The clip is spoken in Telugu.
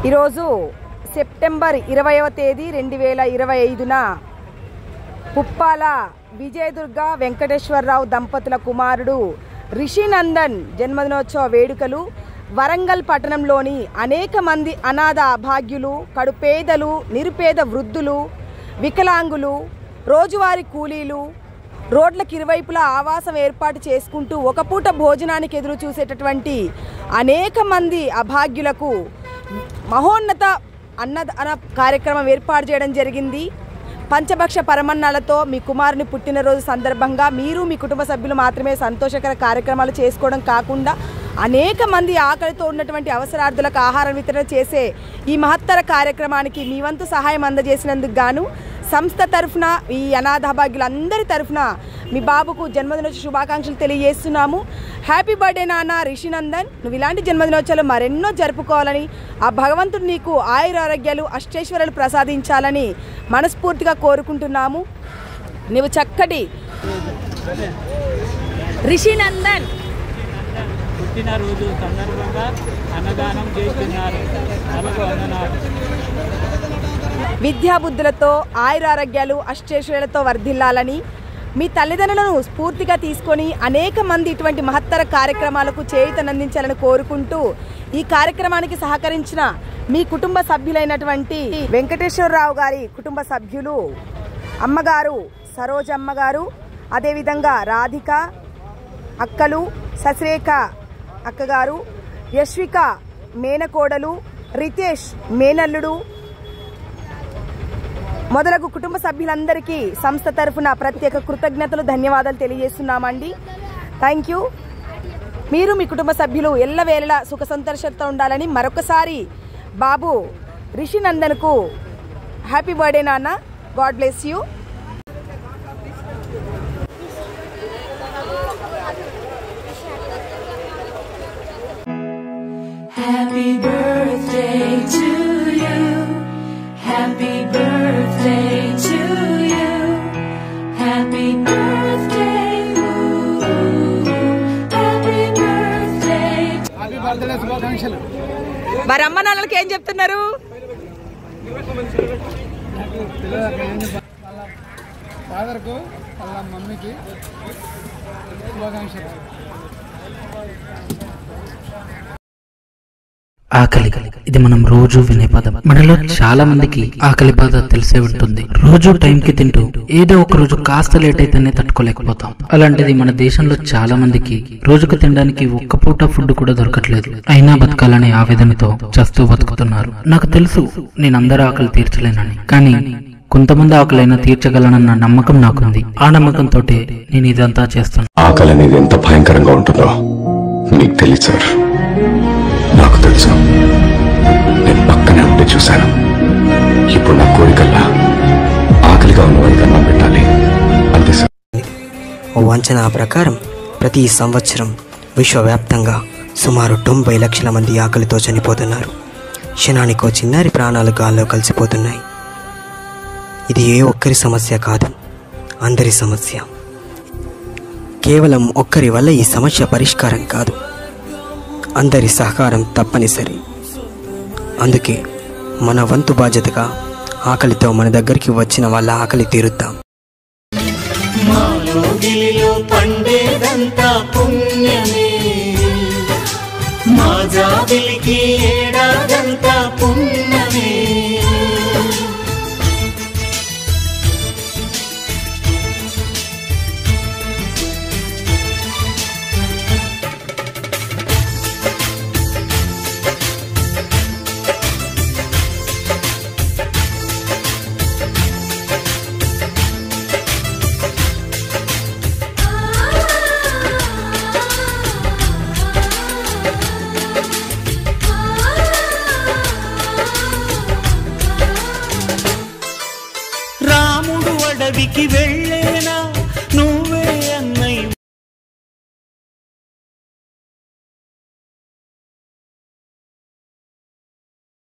ఈరోజు సెప్టెంబర్ 20వ తేదీ 2025న పుప్పాల విజయదుర్గ వెంకటేశ్వరరావు దంపతుల కుమారుడు రిషినందన్ జన్మదినోత్సవ వేడుకలు వరంగల్ పట్టణంలోని అనేక మంది అనాథ అభాగ్యులు, కడుపేదలు, నిరుపేద వృద్ధులు, వికలాంగులు, రోజువారీ కూలీలు, రోడ్లకు ఇరువైపులా ఆవాసం ఏర్పాటు చేసుకుంటూ ఒక పూట భోజనానికి ఎదురు చూసేటటువంటి అనేక మంది అభాగ్యులకు మహోన్నత అన్నదాన కార్యక్రమం ఏర్పాటు చేయడం జరిగింది. పంచభక్ష పరమన్నాలతో మీ కుమారుని పుట్టినరోజు సందర్భంగా మీరు మీ కుటుంబ సభ్యులు మాత్రమే సంతోషకర కార్యక్రమాలు చేసుకోవడం కాకుండా అనేక మంది ఆకలితో ఉన్నటువంటి అవసరార్థులకు ఆహార వితరణ చేసే ఈ మహత్తర కార్యక్రమానికి మీ వంతు సహాయం అందజేసినందుకు గాను సంస్థ తరఫున, ఈ అనాథాభాగ్యులందరి తరఫున మీ బాబుకు జన్మదినోత్సవ శుభాకాంక్షలు తెలియజేస్తున్నాము. హ్యాపీ బర్త్డే నాన్న రిషినందన్. నువ్వు ఇలాంటి జన్మదినోత్సవాలు మరెన్నో జరుపుకోవాలని, ఆ భగవంతుడు నీకు ఆయురారోగ్యాలు, అష్టైశ్వర్యాలు ప్రసాదించాలని మనస్ఫూర్తిగా కోరుకుంటున్నాము. నువ్వు చక్కటి రిషినందన్ పుట్టినరోజు సందర్భంగా అన్నదానం చేస్తున్నారు. విద్యాబుద్ధులతో, ఆయురారోగ్యాలు, అష్టైశ్వర్యాలతో వర్ధిల్లాలని, మీ తల్లిదండ్రులను స్ఫూర్తిగా తీసుకొని అనేక మంది ఇటువంటి మహత్తర కార్యక్రమాలకు చేయూతనందించాలని కోరుకుంటూ ఈ కార్యక్రమానికి సహకరించిన మీ కుటుంబ సభ్యులైనటువంటి వెంకటేశ్వరరావు గారి కుటుంబ సభ్యులు, అమ్మగారు సరోజమ్మ గారు, అదేవిధంగా రాధిక అక్కలు, శశిరేఖ అక్కగారు, యశ్విక మేనకోడలు, రితేష్ మేనల్లుడు మొదలగు కుటుంబ సభ్యులందరికీ సంస్థ తరఫున ప్రత్యేక కృతజ్ఞతలు, ధన్యవాదాలు తెలియజేస్తున్నామండి. Thank you. మీరు మీ కుటుంబ సభ్యులు ఎల్లవేళలా సుఖ సంతోషంతో ఉండాలని మరొకసారి బాబు రిషినందన్కు హ్యాపీ బర్త్డే నాన్న. God bless you. Happy birthday to you. Happy birthday to you. Happy birthday. Happy birthday. Happy birthday శుభాకాంక్షలు. మరి అమ్మ నాన్నలకి ఏం చెప్తున్నారు? ఫాదర్కు, వాళ్ళ మమ్మీకి శుభాకాంక్షలు. ఆకలి, ఇది మనం రోజు వినే పదం. మనలో చాలా మందికి ఆకలి బాధ తెలిసే ఉంటుంది. రోజు టైంకి తింటూ ఏదో ఒక రోజు కాస్త లేట్ అయితేనే తట్టుకోలేకపోతాం. అలాంటిది మన దేశంలో చాలా మందికి రోజుకు తినడానికి ఒక్క పూట ఫుడ్ కూడా దొరకట్లేదు. అయినా బతకాలనే ఆవేదనతో చస్తూ బతుకుతున్నారు. నాకు తెలుసు నేను అందరి ఆకలి తీర్చలేనని, కానీ కొంతమంది ఆకలైనా తీర్చగలనన్న నమ్మకం నాకుంది. ఆ నమ్మకంతో నేను ఇదంతా చేస్తాను. ఆకలి అనేది ఎంత భయంకరంగా ఉంటుందో మీకు తెలియదు సార్. నాకు తెలుసు. నేను పక్కనే ఉండి చూశాను. ఇప్పుడు నా కోరికల్లా ఆకలిగా ఉన్నవాడికి అన్నం పెట్టాలి, అంతే సార్. ఓ అంచనా ప్రకారం ప్రతి సంవత్సరం విశ్వవ్యాప్తంగా సుమారు 90 లక్షల మంది ఆకలితో చనిపోతున్నారు. క్షణానికో చిన్నారి ప్రాణాలు గాల్లో కలిసిపోతున్నాయి. ఇది ఏ ఒక్కరి సమస్య కాదు, అందరి సమస్య. కేవలం ఒక్కరి వల్ల ఈ సమస్య పరిష్కారం కాదు, అందరి సహకారం తప్పనిసరి. అందుకే మన వంతు బాధ్యతగా ఆకలితో మన దగ్గరికి వచ్చిన వాళ్ళ ఆకలి తీరుద్దాం. పండేదంతా పుణ్యమే, మా జాబిలికి ఏడాదంతా పుణ్యమే. రాముడు అడవికి వెళ్ళేనా,